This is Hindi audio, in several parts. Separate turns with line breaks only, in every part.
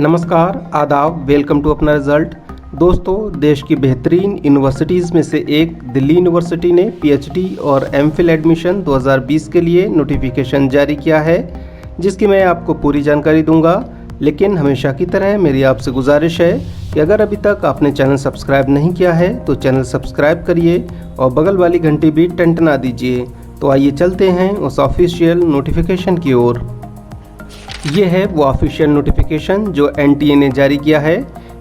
नमस्कार, आदाब, वेलकम टू अपना रिजल्ट। दोस्तों, देश की बेहतरीन यूनिवर्सिटीज़ में से एक दिल्ली यूनिवर्सिटी ने पीएचडी और एमफिल एडमिशन 2020 के लिए नोटिफिकेशन जारी किया है, जिसकी मैं आपको पूरी जानकारी दूंगा। लेकिन हमेशा की तरह मेरी आपसे गुजारिश है कि अगर अभी तक आपने चैनल सब्सक्राइब नहीं किया है तो चैनल सब्सक्राइब करिए और बगल वाली घंटी भी टंटना दीजिए। तो आइए चलते हैं उस ऑफिशियल नोटिफिकेशन की ओर। ये है वो ऑफिशियल नोटिफिकेशन जो एनटीए ने जारी किया है।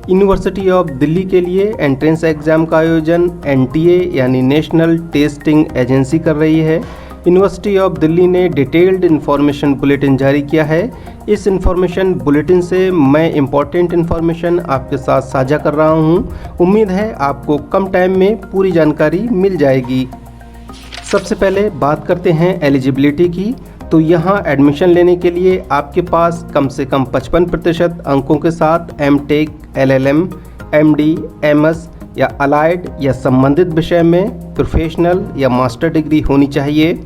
यूनिवर्सिटी ऑफ दिल्ली के लिए एंट्रेंस एग्ज़ाम का आयोजन एनटीए यानी नेशनल टेस्टिंग एजेंसी कर रही है। यूनिवर्सिटी ऑफ दिल्ली ने डिटेल्ड इन्फॉर्मेशन बुलेटिन जारी किया है। इस इन्फॉर्मेशन बुलेटिन से मैं इम्पॉर्टेंट इन्फॉर्मेशन आपके साथ साझा कर रहा हूँ। उम्मीद है आपको कम टाइम में पूरी जानकारी मिल जाएगी। सबसे पहले बात करते हैं एलिजिबिलिटी की। तो यहाँ एडमिशन लेने के लिए आपके पास कम से कम 55% अंकों के साथ एमटेक, एलएलएम, एमडी, एमएस या अलाइड या संबंधित विषय में प्रोफेशनल या मास्टर डिग्री होनी चाहिए।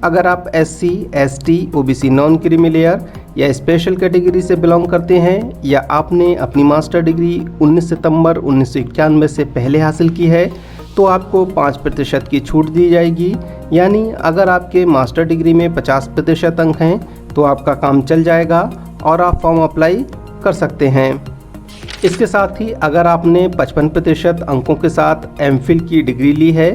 अगर आप SC, ST, OBC non creamy layer या स्पेशल कैटेगरी से बिलोंग करते हैं या आपने अपनी मास्टर डिग्री 19 सितंबर 1991 से पहले हासिल की है तो आपको 5% की छूट दी जाएगी। यानी अगर आपके मास्टर डिग्री में 50% अंक हैं तो आपका काम चल जाएगा और आप फॉर्म अप्लाई कर सकते हैं। इसके साथ ही अगर आपने 55% अंकों के साथ एमफिल की डिग्री ली है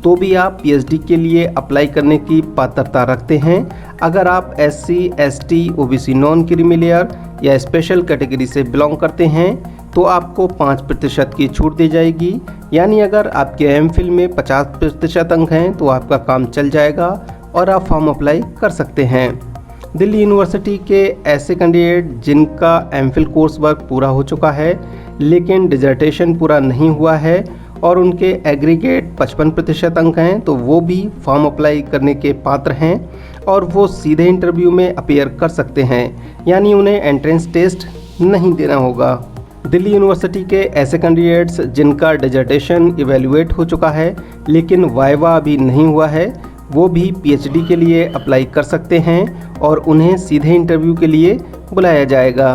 तो भी आप पीएचडी के लिए अप्लाई करने की पात्रता रखते हैं। अगर आप SC, ST, OBC non creamy layer या स्पेशल कैटेगरी से बिलोंग करते हैं तो आपको 5% की छूट दी जाएगी। यानी अगर आपके एमफिल में 50% अंक हैं तो आपका काम चल जाएगा और आप फॉर्म अप्लाई कर सकते हैं। दिल्ली यूनिवर्सिटी के ऐसे कैंडिडेट जिनका एमफिल कोर्स वर्क पूरा हो चुका है लेकिन डिजर्टेशन पूरा नहीं हुआ है और उनके एग्रीगेट 55% अंक हैं तो वो भी फॉर्म अप्लाई करने के पात्र हैं और वो सीधे इंटरव्यू में अपीयर कर सकते हैं। यानी उन्हें एंट्रेंस टेस्ट नहीं देना होगा। दिल्ली यूनिवर्सिटी के ऐसे कैंडिडेट्स जिनका डिजर्टेशन इवैल्यूएट हो चुका है लेकिन वाइवा अभी नहीं हुआ है वो भी पीएचडी के लिए अप्लाई कर सकते हैं और उन्हें सीधे इंटरव्यू के लिए बुलाया जाएगा।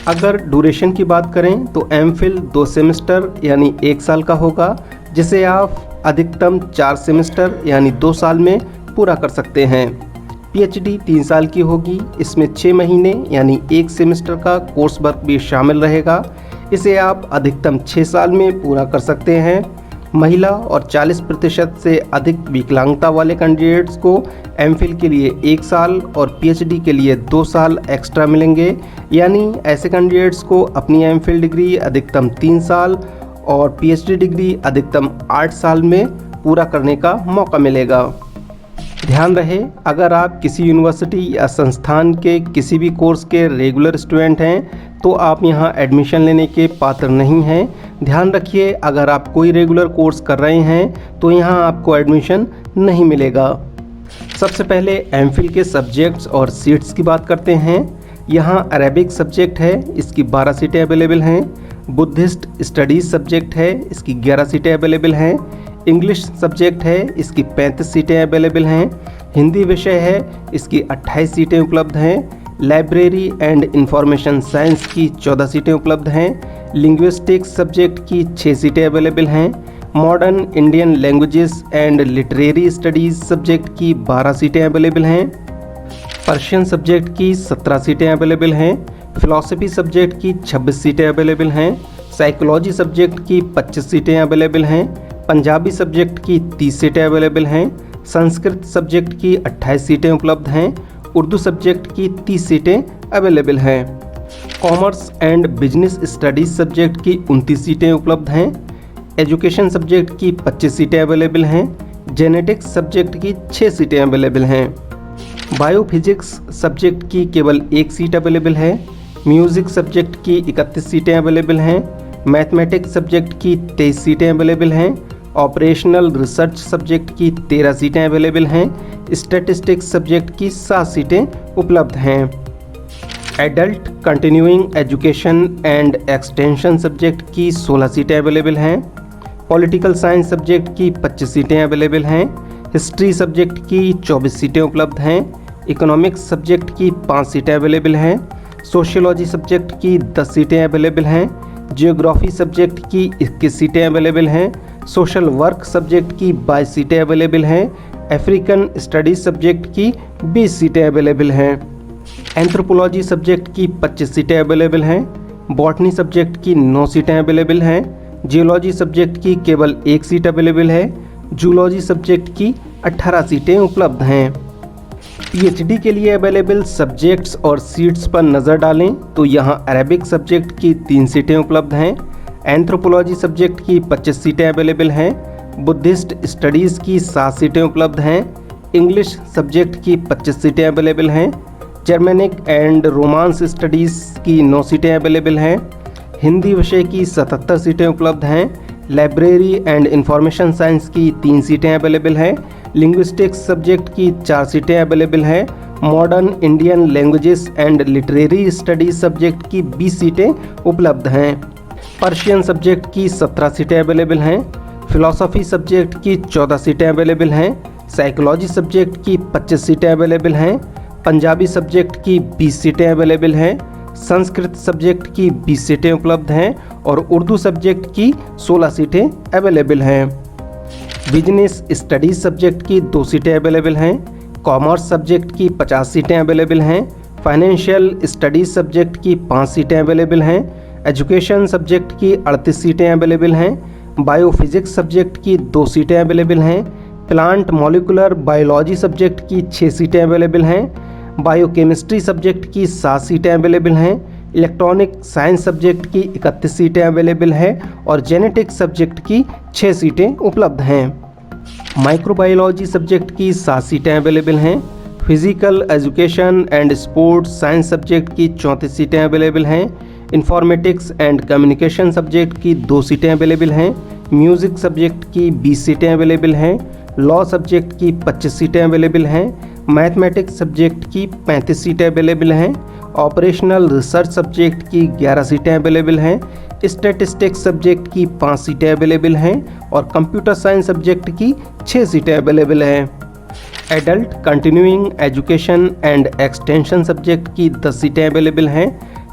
अगर ड्यूरेशन की बात करें तो एमफिल 2 सेमेस्टर यानी 1 साल का होगा, जिसे आप अधिकतम 4 सेमेस्टर यानी 2 साल में पूरा कर सकते हैं। पीएचडी 3 साल की होगी, इसमें 6 महीने यानी 1 सेमेस्टर का कोर्स वर्क भी शामिल रहेगा। इसे आप अधिकतम 6 साल में पूरा कर सकते हैं। महिला और 40% से अधिक विकलांगता वाले कैंडिडेट्स को एमफिल के लिए 1 साल और पीएचडी के लिए 2 साल एक्स्ट्रा मिलेंगे। यानी ऐसे कैंडिडेट्स को अपनी एमफिल डिग्री अधिकतम 3 साल और पीएचडी डिग्री अधिकतम 8 साल में पूरा करने का मौका मिलेगा। ध्यान रहे, अगर आप किसी यूनिवर्सिटी या संस्थान के किसी भी कोर्स के रेगुलर स्टूडेंट हैं तो आप यहां एडमिशन लेने के पात्र नहीं हैं। ध्यान रखिए, अगर आप कोई रेगुलर कोर्स कर रहे हैं तो यहां आपको एडमिशन नहीं मिलेगा। सबसे पहले एमफिल के सब्जेक्ट्स और सीट्स की बात करते हैं। यहां अरेबिक सब्जेक्ट है, इसकी 12 सीटें अवेलेबल हैं। बुद्धिस्ट स्टडीज़ सब्जेक्ट है, इसकी 11 सीटें अवेलेबल हैं। इंग्लिश सब्जेक्ट है, इसकी 35 सीटें अवेलेबल हैं। हिंदी विषय है, इसकी 28 सीटें उपलब्ध हैं। लाइब्रेरी एंड इंफॉर्मेशन साइंस की 14 सीटें उपलब्ध हैं। लिंग्विस्टिक्स सब्जेक्ट की 6 सीटें अवेलेबल हैं। Modern Indian languages and literary studies subject की 12 सीटें अवेलेबल हैं। पर्शियन सब्जेक्ट की 17 सीटें अवेलेबल हैं। फिलॉसफी सब्जेक्ट की 26 सीटें अवेलेबल हैं। साइकोलॉजी सब्जेक्ट की 25 सीटें अवेलेबल हैं। पंजाबी सब्जेक्ट की 30 सीटें अवेलेबल हैं। संस्कृत सब्जेक्ट की 28 सीटें उपलब्ध हैं। उर्दू सब्जेक्ट की 30 सीटें अवेलेबल हैं। Commerce and business studies subject की 29 सीटें उपलब्ध हैं। एजुकेशन सब्जेक्ट की 25 सीटें अवेलेबल हैं। जेनेटिक्स सब्जेक्ट की 6 सीटें अवेलेबल हैं। बायोफिजिक्स सब्जेक्ट की केवल 1 सीट अवेलेबल है। म्यूज़िक सब्जेक्ट की 31 सीटें अवेलेबल हैं। मैथमेटिक्स सब्जेक्ट की 23 सीटें अवेलेबल हैं। ऑपरेशनल रिसर्च सब्जेक्ट की 13 सीटें अवेलेबल हैं। स्टैटिस्टिक्स सब्जेक्ट की 7 सीटें उपलब्ध हैं। Adult continuing education and extension subject की 16 सीटें अवेलेबल हैं। पॉलिटिकल साइंस सब्जेक्ट की 25 सीटें अवेलेबल हैं। हिस्ट्री सब्जेक्ट की 24 सीटें उपलब्ध हैं। इकोनॉमिक्स सब्जेक्ट की 5 सीटें अवेलेबल हैं। सोशियोलॉजी सब्जेक्ट की 10 सीटें अवेलेबल हैं। जियोग्राफी सब्जेक्ट की 21 सीटें अवेलेबल हैं। सोशल वर्क सब्जेक्ट की 22 सीटें अवेलेबल हैं। अफ्रीकन स्टडीज़ सब्जेक्ट की 20 सीटें अवेलेबल हैं। एंथ्रोपोलॉजी सब्जेक्ट की 25 सीटें अवेलेबल हैं। बॉटनी सब्जेक्ट की 9 सीटें अवेलेबल हैं। जियोलॉजी सब्जेक्ट की केवल 1 सीट अवेलेबल है। जूलॉजी सब्जेक्ट की 18 सीटें उपलब्ध हैं। पीएचडी के लिए अवेलेबल सब्जेक्ट्स और सीट्स पर नज़र डालें तो यहाँ अरेबिक सब्जेक्ट की 3 सीटें उपलब्ध हैं। एंथ्रोपोलॉजी सब्जेक्ट की 25 सीटें अवेलेबल हैं। बुद्धिस्ट स्टडीज़ की 7 सीटें उपलब्ध हैं। इंग्लिश सब्जेक्ट की 25 सीटें अवेलेबल हैं। जर्मनिक एंड रोमांस स्टडीज़ की 9 सीटें अवेलेबल हैं। हिंदी विषय की 77 सीटें उपलब्ध हैं। लाइब्रेरी एंड इंफॉर्मेशन साइंस की 3 सीटें अवेलेबल हैं। लिंग्विस्टिक्स सब्जेक्ट की 4 सीटें अवेलेबल हैं। Modern Indian languages and literary studies subject की 20 सीटें उपलब्ध हैं। पर्शियन सब्जेक्ट की 17 सीटें अवेलेबल हैं। फिलॉसफी सब्जेक्ट की 14 सीटें अवेलेबल हैं। साइकोलॉजी सब्जेक्ट की 25 सीटें अवेलेबल हैं। पंजाबी सब्जेक्ट की 20 सीटें अवेलेबल हैं। संस्कृत सब्जेक्ट की 20 सीटें उपलब्ध हैं और उर्दू सब्जेक्ट की 16 सीटें अवेलेबल हैं। बिजनेस स्टडीज़ सब्जेक्ट की 2 सीटें अवेलेबल हैं। कॉमर्स सब्जेक्ट की 50 सीटें अवेलेबल हैं। फाइनेंशियल स्टडीज़ सब्जेक्ट की 5 सीटें अवेलेबल हैं। एजुकेशन सब्जेक्ट की 38 सीटें अवेलेबल हैं। बायोफिजिक्स सब्जेक्ट की 2 सीटें अवेलेबल हैं। प्लांट मॉलिकुलर बायोलॉजी सब्जेक्ट की 6 सीटें अवेलेबल हैं। बायोकेमिस्ट्री सब्जेक्ट की 7 सीटें अवेलेबल हैं। इलेक्ट्रॉनिक साइंस सब्जेक्ट की 31 सीटें अवेलेबल हैं और जेनेटिक्स सब्जेक्ट की 6 सीटें उपलब्ध हैं। माइक्रोबायोलॉजी सब्जेक्ट की 7 सीटें अवेलेबल हैं। Physical education and sports science subject की 34 सीटें अवेलेबल हैं। इंफॉर्मेटिक्स एंड कम्युनिकेशन सब्जेक्ट की 2 सीटें अवेलेबल हैं। म्यूज़िक सब्जेक्ट की 20 सीटें अवेलेबल हैं। लॉ सब्जेक्ट की 25 सीटें अवेलेबल हैं। मैथमेटिक्स सब्जेक्ट की 35 सीटें अवेलेबल हैं। ऑपरेशनल रिसर्च सब्जेक्ट की 11 सीटें अवेलेबल हैं। स्टैटिस्टिक्स सब्जेक्ट की 5 सीटें अवेलेबल हैं और कंप्यूटर साइंस सब्जेक्ट की 6 सीटें अवेलेबल हैं। Adult continuing education and extension subject की 10 सीटें अवेलेबल हैं।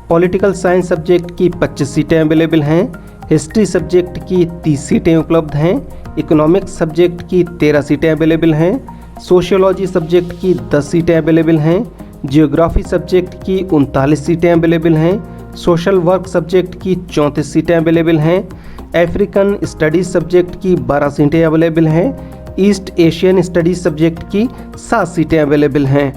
पॉलिटिकल साइंस सब्जेक्ट की 25 सीटें अवेलेबल हैं। हिस्ट्री सब्जेक्ट की 30 सीटें उपलब्ध हैं। इकोनॉमिक्स सब्जेक्ट की 13 सीटें अवेलेबल हैं। सोशियोलॉजी सब्जेक्ट की 10 सीटें अवेलेबल हैं। जियोग्राफी सब्जेक्ट की 39 सीटें अवेलेबल हैं। सोशल वर्क सब्जेक्ट की 34 सीटें अवेलेबल हैं। अफ्रीकन स्टडीज़ सब्जेक्ट की 12 सीटें अवेलेबल हैं। ईस्ट एशियन स्टडीज़ सब्जेक्ट की 7 सीटें अवेलेबल हैं।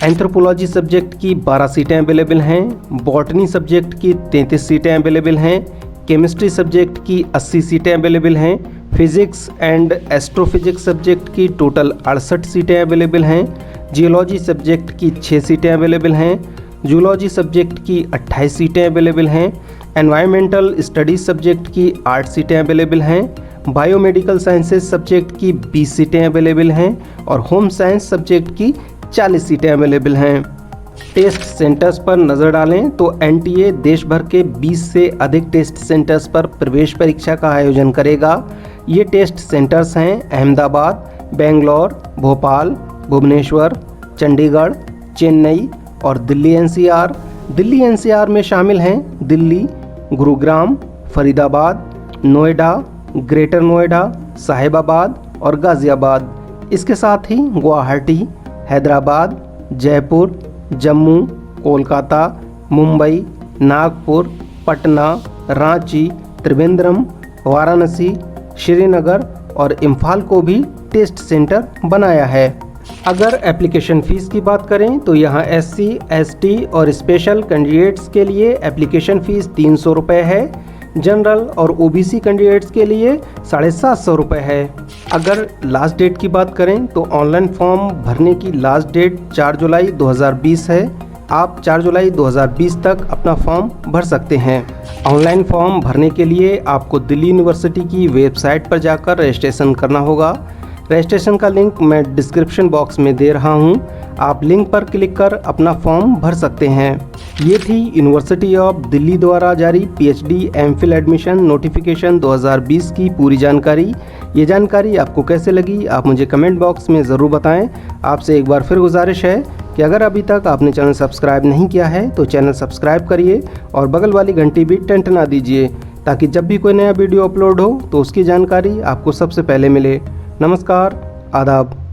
एंथ्रोपोलॉजी सब्जेक्ट की 12 सीटें अवेलेबल हैं। बॉटनी सब्जेक्ट की 33 सीटें अवेलेबल हैं। केमिस्ट्री सब्जेक्ट की 80 सीटें अवेलेबल हैं। फिजिक्स एंड एस्ट्रोफिजिक्स सब्जेक्ट की टोटल 68 सीटें अवेलेबल हैं। जियोलॉजी सब्जेक्ट की 6 सीटें अवेलेबल हैं। जूलॉजी सब्जेक्ट की 28 सीटें अवेलेबल हैं। एनवायरमेंटल स्टडीज़ सब्जेक्ट की 8 सीटें अवेलेबल हैं। बायोमेडिकल साइंसेज सब्जेक्ट की 20 सीटें अवेलेबल हैं और होम साइंस सब्जेक्ट की 40 सीटें अवेलेबल हैं। टेस्ट सेंटर्स पर नज़र डालें तो एनटीए देश भर के 20 से अधिक टेस्ट सेंटर्स पर प्रवेश परीक्षा का आयोजन करेगा। ये टेस्ट सेंटर्स हैं अहमदाबाद, बेंगलोर, भोपाल, भुवनेश्वर, चंडीगढ़, चेन्नई और दिल्ली एनसीआर। दिल्ली एनसीआर में शामिल हैं दिल्ली, गुरुग्राम, फरीदाबाद, नोएडा, ग्रेटर नोएडा, साहिबाबाद और गाज़ियाबाद। इसके साथ ही गुवाहाटी, हैदराबाद, जयपुर, जम्मू, कोलकाता, मुंबई, नागपुर, पटना, रांची, त्रिवेंद्रम, वाराणसी, श्रीनगर और इम्फाल को भी टेस्ट सेंटर बनाया है। अगर एप्लीकेशन फ़ीस की बात करें तो यहाँ SC, ST और स्पेशल कैंडिडेट्स के लिए एप्लीकेशन फ़ीस 300 रुपये है। जनरल और OBC कैंडिडेट्स के लिए 750 रुपये है। अगर लास्ट डेट की बात करें तो ऑनलाइन फॉर्म भरने की लास्ट डेट 4 जुलाई 2020 है। आप 4 जुलाई 2020 तक अपना फॉर्म भर सकते हैं। ऑनलाइन फॉर्म भरने के लिए आपको दिल्ली यूनिवर्सिटी की वेबसाइट पर जाकर रजिस्ट्रेशन करना होगा। रजिस्ट्रेशन का लिंक मैं डिस्क्रिप्शन बॉक्स में दे रहा हूं। आप लिंक पर क्लिक कर अपना फॉर्म भर सकते हैं। ये थी यूनिवर्सिटी ऑफ दिल्ली द्वारा जारी PhD MPhil एडमिशन नोटिफिकेशन 2020 की पूरी जानकारी। ये जानकारी आपको कैसे लगी आप मुझे कमेंट बॉक्स में ज़रूर बताएं। आपसे एक बार फिर गुजारिश है कि अगर अभी तक आपने चैनल सब्सक्राइब नहीं किया है तो चैनल सब्सक्राइब करिए और बगल वाली घंटी भी टंटना दीजिए, ताकि जब भी कोई नया वीडियो अपलोड हो तो उसकी जानकारी आपको सबसे पहले मिले। नमस्कार, आदाब।